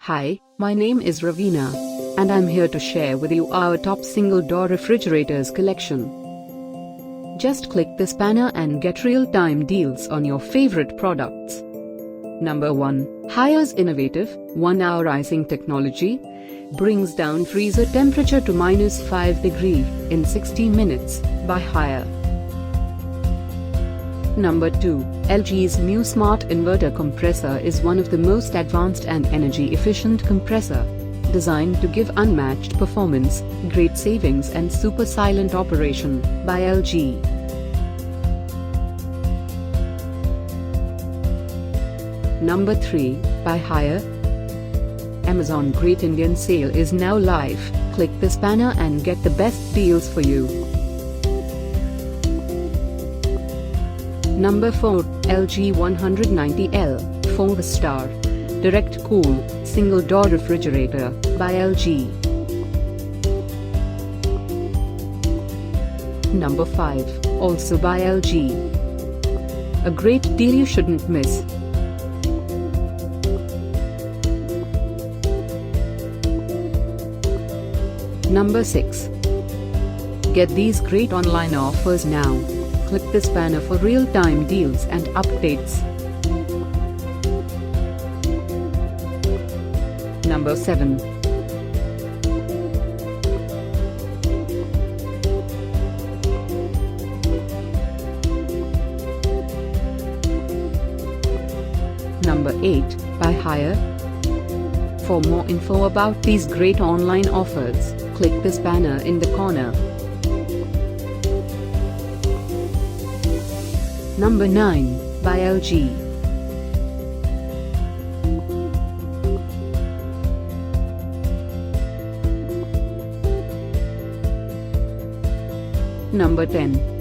Hi, my name is Ravina, and I'm here to share with you our top single-door refrigerators collection. Just click this banner and get real-time deals on your favorite products. Number 1. Haier's innovative, 1-hour icing technology brings down freezer temperature to -5 degrees in 60 minutes by Haier. Number 2. LG's new smart inverter compressor is one of the most advanced and energy-efficient compressor, designed to give unmatched performance, great savings and super silent operation by LG. Number 3. By Haier. Amazon Great Indian Sale is now live. Click this banner and get the best deals for you. Number 4. LG 190L 4-star direct cool single door refrigerator by LG. Number 5. Also by LG. A great deal you shouldn't miss. Number 6. Get these great online offers now. Click this banner for real-time deals and updates. Number 7. Number 8. By Haier. For more info about these great online offers, click this banner in the corner. Number 9. By LG. Number 10.